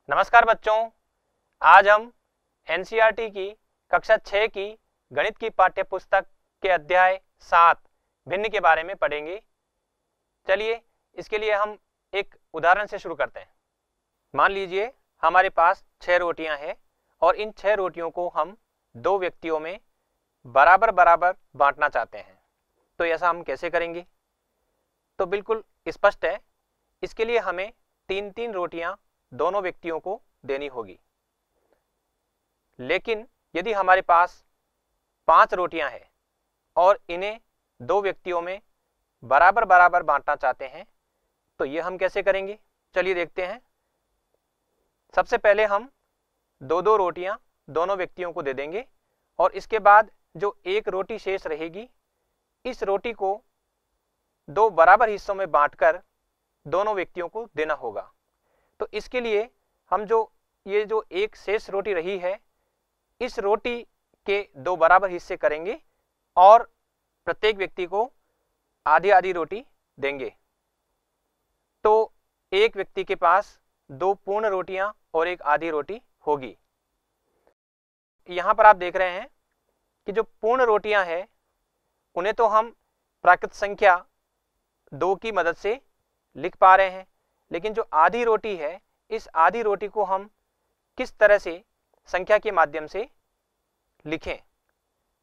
नमस्कार बच्चों, आज हम एनसीईआरटी की कक्षा 6 की गणित की पाठ्य पुस्तक के अध्याय 7 भिन्न के बारे में पढ़ेंगे। चलिए इसके लिए हम एक उदाहरण से शुरू करते हैं। मान लीजिए हमारे पास 6 रोटियां हैं और इन 6 रोटियों को हम 2 व्यक्तियों में बराबर बराबर बांटना चाहते हैं। तो ऐसा हम कैसे करेंगे? तो बिल्कुल स्पष्ट है। इसके लिए हमें 3-3 रोटियां दोनों व्यक्तियों को देनी होगी। लेकिन यदि हमारे पास 5 रोटियां हैं और इन्हें 2 व्यक्तियों में बराबर बराबर बांटना चाहते हैं तो ये हम कैसे करेंगे? चलिए देखते हैं। सबसे पहले हम 2-2 रोटियां दोनों व्यक्तियों को दे देंगे और इसके बाद जो एक रोटी शेष रहेगी, इस रोटी को 2 बराबर हिस्सों में बांटकर दोनों व्यक्तियों को देना होगा। तो इसके लिए हम ये जो एक शेष रोटी रही है, इस रोटी के 2 बराबर हिस्से करेंगे और प्रत्येक व्यक्ति को आधी आधी रोटी देंगे। तो एक व्यक्ति के पास 2 पूर्ण रोटियां और एक आधी रोटी होगी। यहां पर आप देख रहे हैं कि जो पूर्ण रोटियां हैं उन्हें तो हम प्राकृत संख्या 2 की मदद से लिख पा रहे हैं, लेकिन जो आधी रोटी है, इस आधी रोटी को हम किस तरह से संख्या के माध्यम से लिखें,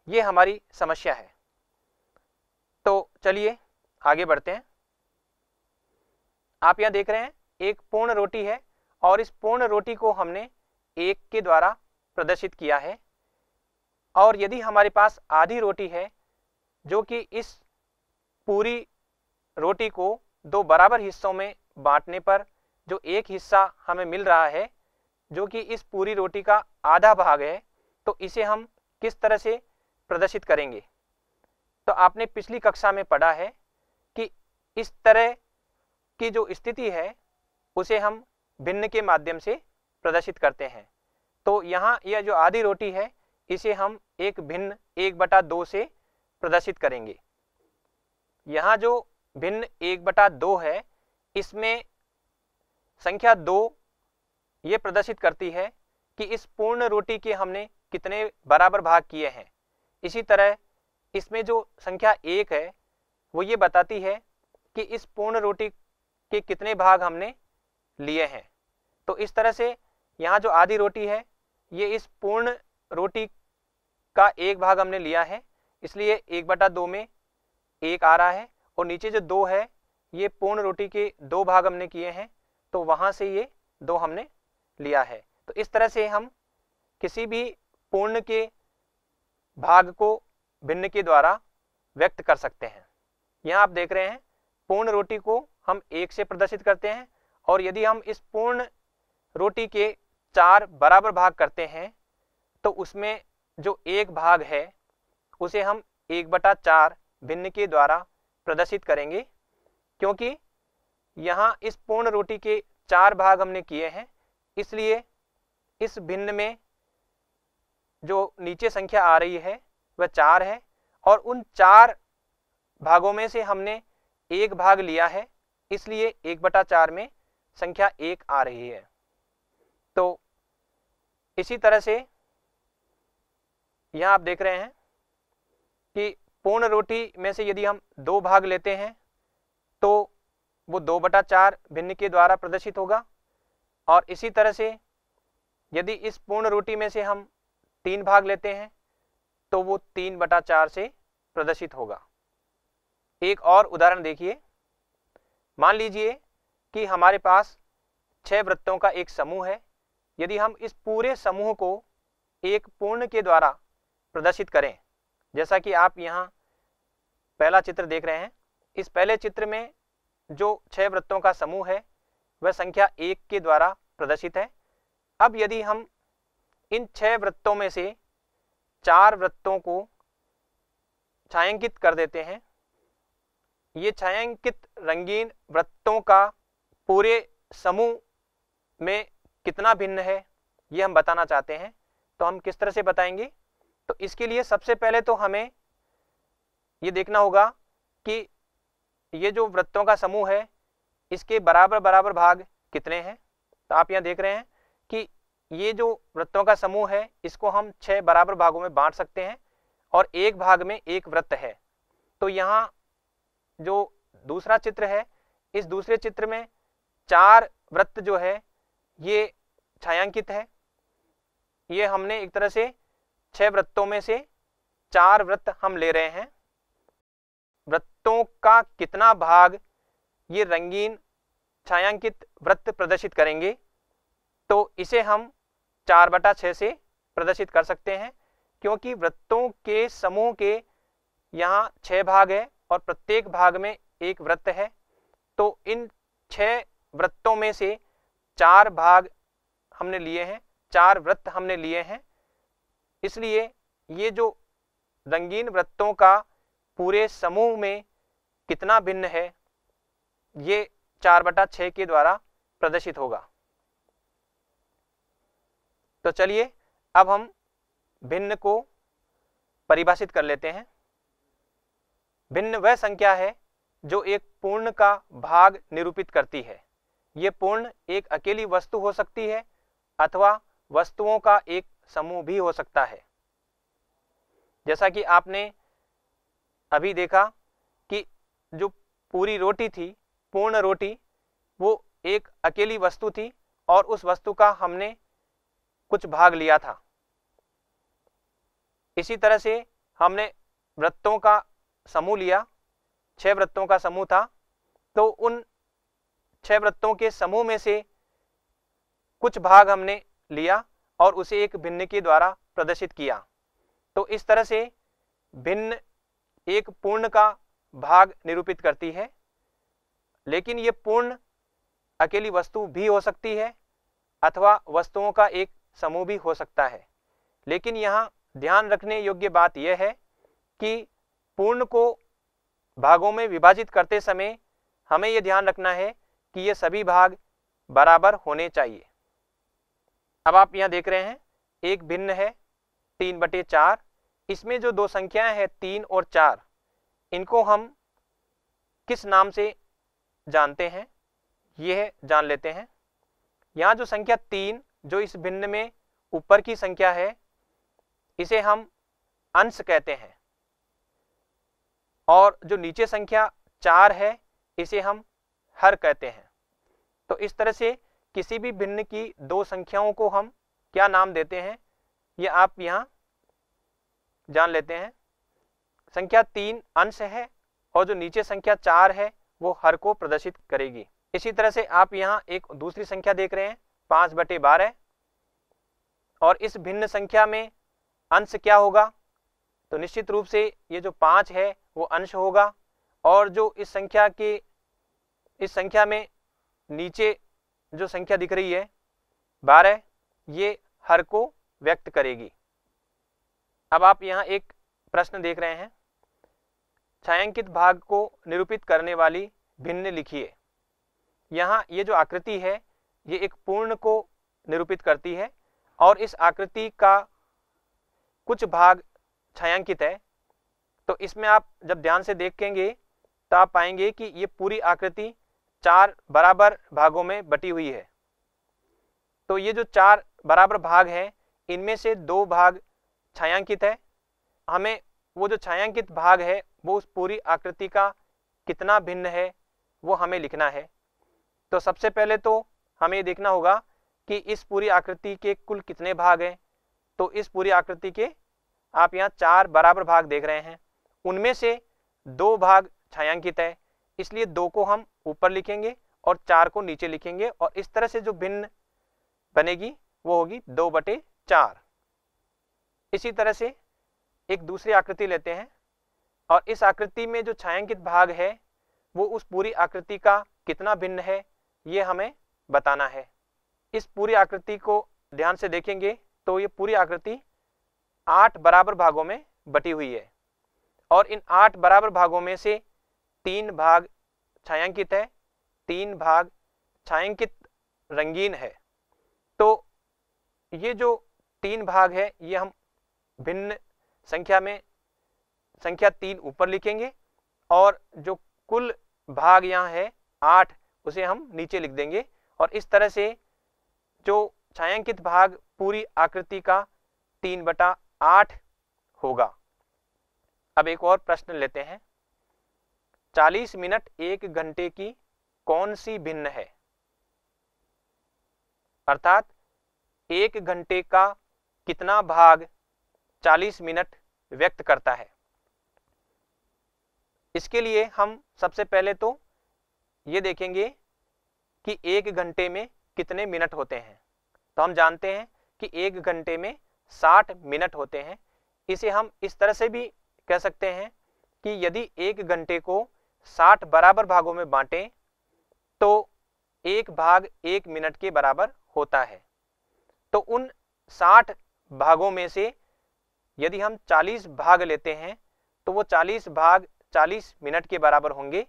ये हमारी समस्या है। तो चलिए आगे बढ़ते हैं। आप यहां देख रहे हैं एक पूर्ण रोटी है और इस पूर्ण रोटी को हमने 1 के द्वारा प्रदर्शित किया है। और यदि हमारे पास आधी रोटी है जो कि इस पूरी रोटी को 2 बराबर हिस्सों में बांटने पर जो एक हिस्सा हमें मिल रहा है, जो कि इस पूरी रोटी का आधा भाग है, तो इसे हम किस तरह से प्रदर्शित करेंगे? तो आपने पिछली कक्षा में पढ़ा है कि इस तरह की जो स्थिति है उसे हम भिन्न के माध्यम से प्रदर्शित करते हैं। तो यहाँ यह जो आधी रोटी है इसे हम एक भिन्न 1/2 से प्रदर्शित करेंगे। यहाँ जो भिन्न 1/2 है, इसमें संख्या 2 ये प्रदर्शित करती है कि इस पूर्ण रोटी के हमने कितने बराबर भाग किए हैं। इसी तरह इसमें जो संख्या 1 है वो ये बताती है कि इस पूर्ण रोटी के कितने भाग हमने लिए हैं। तो इस तरह से यहाँ जो आधी रोटी है ये इस पूर्ण रोटी का 1 भाग हमने लिया है, इसलिए 1/2 में 1 आ रहा है। और नीचे जो 2 है ये पूर्ण रोटी के 2 भाग हमने किए हैं, तो वहां से ये 2 हमने लिया है। तो इस तरह से हम किसी भी पूर्ण के भाग को भिन्न के द्वारा व्यक्त कर सकते हैं। यहाँ आप देख रहे हैं पूर्ण रोटी को हम 1 से प्रदर्शित करते हैं और यदि हम इस पूर्ण रोटी के 4 बराबर भाग करते हैं तो उसमें जो 1 भाग है उसे हम 1/4 भिन्न के द्वारा प्रदर्शित करेंगे, क्योंकि यहाँ इस पूर्ण रोटी के 4 भाग हमने किए हैं, इसलिए इस भिन्न में जो नीचे संख्या आ रही है वह 4 है और उन 4 भागों में से हमने 1 भाग लिया है, इसलिए 1/4 में संख्या 1 आ रही है। तो इसी तरह से यहाँ आप देख रहे हैं कि पूर्ण रोटी में से यदि हम 2 भाग लेते हैं तो वो 2/4 भिन्न के द्वारा प्रदर्शित होगा। और इसी तरह से यदि इस पूर्ण रोटी में से हम 3 भाग लेते हैं तो वो 3/4 से प्रदर्शित होगा। एक और उदाहरण देखिए। मान लीजिए कि हमारे पास 6 वृत्तों का एक समूह है। यदि हम इस पूरे समूह को एक पूर्ण के द्वारा प्रदर्शित करें, जैसा कि आप यहाँ पहला चित्र देख रहे हैं, इस पहले चित्र में जो 6 वृत्तों का समूह है वह संख्या 1 के द्वारा प्रदर्शित है। अब यदि हम इन 6 वृत्तों में से 4 वृत्तों को छायांकित कर देते हैं, ये छायांकित रंगीन वृत्तों का पूरे समूह में कितना भिन्न है ये हम बताना चाहते हैं। तो हम किस तरह से बताएंगे? तो इसके लिए सबसे पहले तो हमें ये देखना होगा कि ये जो वृत्तों का समूह है इसके बराबर बराबर भाग कितने हैं। तो आप यहाँ देख रहे हैं कि ये जो वृत्तों का समूह है इसको हम 6 बराबर भागों में बांट सकते हैं और एक भाग में एक वृत्त है। तो यहाँ जो दूसरा चित्र है, इस दूसरे चित्र में 4 वृत्त जो है ये छायांकित है। ये हमने एक तरह से 6 वृत्तों में से 4 वृत्त हम ले रहे हैं। वृत्तों का कितना भाग ये रंगीन छायांकित वृत्त प्रदर्शित करेंगे, तो इसे हम 4/6 से प्रदर्शित कर सकते हैं, क्योंकि वृत्तों के समूह के यहाँ 6 भाग है और प्रत्येक भाग में एक वृत्त है। तो इन 6 वृत्तों में से 4 भाग हमने लिए हैं, 4 वृत्त हमने लिए हैं। इसलिए ये जो रंगीन वृत्तों का पूरे समूह में कितना भिन्न है, ये 4/6 के द्वारा प्रदर्शित होगा। तो चलिए अब हम भिन्न को परिभाषित कर लेते हैं। भिन्न वह संख्या है जो एक पूर्ण का भाग निरूपित करती है। ये पूर्ण एक अकेली वस्तु हो सकती है अथवा वस्तुओं का एक समूह भी हो सकता है। जैसा कि आपने अभी देखा कि जो पूरी रोटी थी, पूर्ण रोटी, वो एक अकेली वस्तु थी और उस वस्तु का हमने कुछ भाग लिया था। इसी तरह से हमने वृत्तों का समूह लिया, 6 वृत्तों का समूह था, तो उन 6 वृत्तों के समूह में से कुछ भाग हमने लिया और उसे एक भिन्न के द्वारा प्रदर्शित किया। तो इस तरह से भिन्न एक पूर्ण का भाग निरूपित करती है, लेकिन ये पूर्ण अकेली वस्तु भी हो सकती है अथवा वस्तुओं का एक समूह भी हो सकता है। लेकिन यहाँ ध्यान रखने योग्य बात यह है कि पूर्ण को भागों में विभाजित करते समय हमें यह ध्यान रखना है कि ये सभी भाग बराबर होने चाहिए। अब आप यहाँ देख रहे हैं एक भिन्न है 3/4। इसमें जो दो संख्याएं हैं 3 और 4, इनको हम किस नाम से जानते हैं यह जान लेते हैं। यहाँ जो संख्या 3 जो इस भिन्न में ऊपर की संख्या है, इसे हम अंश कहते हैं, और जो नीचे संख्या 4 है इसे हम हर कहते हैं। तो इस तरह से किसी भी भिन्न की दो संख्याओं को हम क्या नाम देते हैं ये आप यहाँ जान लेते हैं। संख्या 3 अंश है और जो नीचे संख्या 4 है वो हर को प्रदर्शित करेगी। इसी तरह से आप यहाँ एक दूसरी संख्या देख रहे हैं 5/12, और इस भिन्न संख्या में अंश क्या होगा, तो निश्चित रूप से ये जो 5 है वो अंश होगा, और जो इस संख्या में नीचे जो संख्या दिख रही है 12, ये हर को व्यक्त करेगी। अब आप यहाँ एक प्रश्न देख रहे हैं, छायांकित भाग को निरूपित करने वाली भिन्न लिखिए। यहाँ ये जो आकृति है ये एक पूर्ण को निरूपित करती है और इस आकृति का कुछ भाग छायांकित है। तो इसमें आप जब ध्यान से देखेंगे तो आप पाएंगे कि ये पूरी आकृति 4 बराबर भागों में बटी हुई है। तो ये जो 4 बराबर भाग हैं इनमें से 2 भाग छायांकित है। हमें वो जो छायांकित भाग है वो उस पूरी आकृति का कितना भिन्न है वो हमें लिखना है। तो सबसे पहले तो हमें देखना होगा कि इस पूरी आकृति के कुल कितने भाग हैं। तो इस पूरी आकृति के आप यहाँ 4 बराबर भाग देख रहे हैं, उनमें से 2 भाग छायांकित है, इसलिए 2 को हम ऊपर लिखेंगे और 4 को नीचे लिखेंगे, और इस तरह से जो भिन्न बनेगी वो होगी 2/4। इसी तरह से एक दूसरी आकृति लेते हैं और इस आकृति में जो छायांकित भाग है वो उस पूरी आकृति का कितना भिन्न है ये हमें बताना है। इस पूरी आकृति को ध्यान से देखेंगे तो ये पूरी आकृति 8 बराबर भागों में बटी हुई है, और इन 8 बराबर भागों में से 3 भाग छायांकित है, 3 भाग छायांकित रंगीन है। तो ये जो 3 भाग है ये हम भिन्न संख्या में संख्या 3 ऊपर लिखेंगे, और जो कुल भाग यहाँ है 8 उसे हम नीचे लिख देंगे, और इस तरह से जो छायांकित भाग पूरी आकृति का 3/8 होगा। अब एक और प्रश्न लेते हैं। 40 मिनट 1 घंटे की कौन सी भिन्न है? अर्थात 1 घंटे का कितना भाग 40 मिनट व्यक्त करता है? इसके लिए हम सबसे पहले तो ये देखेंगे कि 1 घंटे में कितने मिनट होते हैं। तो हम जानते हैं कि 1 घंटे में 60 मिनट होते हैं। इसे हम इस तरह से भी कह सकते हैं कि यदि 1 घंटे को 60 बराबर भागों में बांटें तो 1 भाग 1 मिनट के बराबर होता है। तो उन 60 भागों में से यदि हम 40 भाग लेते हैं तो वो 40 भाग 40 मिनट के बराबर होंगे।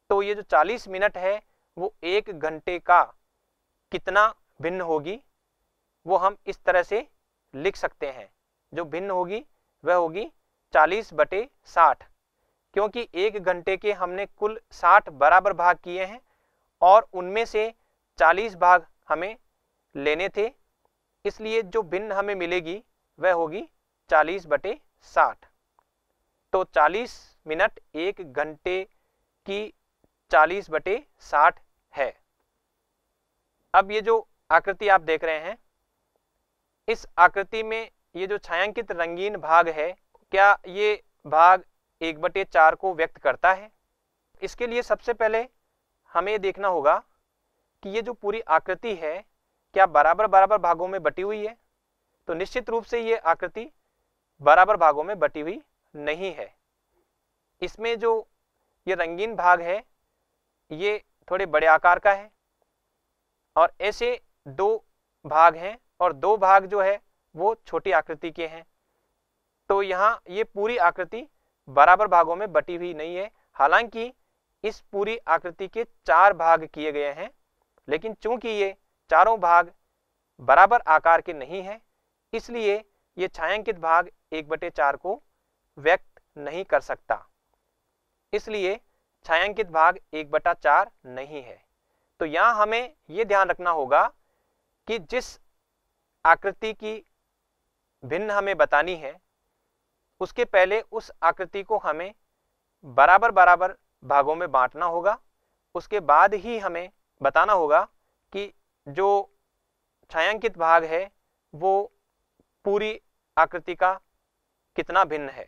तो ये जो 40 मिनट है वो 1 घंटे का कितना भिन्न होगी, वो हम इस तरह से लिख सकते हैं। जो भिन्न होगी वह होगी 40/60, क्योंकि 1 घंटे के हमने कुल 60 बराबर भाग किए हैं और उनमें से 40 भाग हमें लेने थे, इसलिए जो भिन्न हमें मिलेगी वह होगी 40/60। तो 40 मिनट 1 घंटे की 40/60 है। अब ये जो आकृति आप देख रहे हैं, इस आकृति में ये जो छायांकित रंगीन भाग है, क्या ये भाग 1/4 को व्यक्त करता है? इसके लिए सबसे पहले हमें ये देखना होगा कि ये जो पूरी आकृति है क्या बराबर बराबर भागों में बटी हुई है। तो निश्चित रूप से ये आकृति बराबर भागों में बटी हुई नहीं है। इसमें जो ये रंगीन भाग है ये थोड़े बड़े आकार का है और ऐसे 2 भाग हैं और 2 भाग जो है वो छोटी आकृति के हैं। तो यहाँ ये पूरी आकृति बराबर भागों में बटी हुई नहीं है। हालांकि इस पूरी आकृति के 4 भाग किए गए हैं, लेकिन चूंकि ये चारों भाग बराबर आकार के नहीं हैं, इसलिए ये छायांकित भाग 1/4 को व्यक्त नहीं कर सकता। इसलिए छायांकित भाग 1/4 नहीं है। तो यहाँ हमें ये ध्यान रखना होगा कि जिस आकृति की भिन्न हमें बतानी है उसके पहले उस आकृति को हमें बराबर बराबर भागों में बांटना होगा। उसके बाद ही हमें बताना होगा कि जो छायांकित भाग है वो पूरी आकृति का कितना भिन्न है।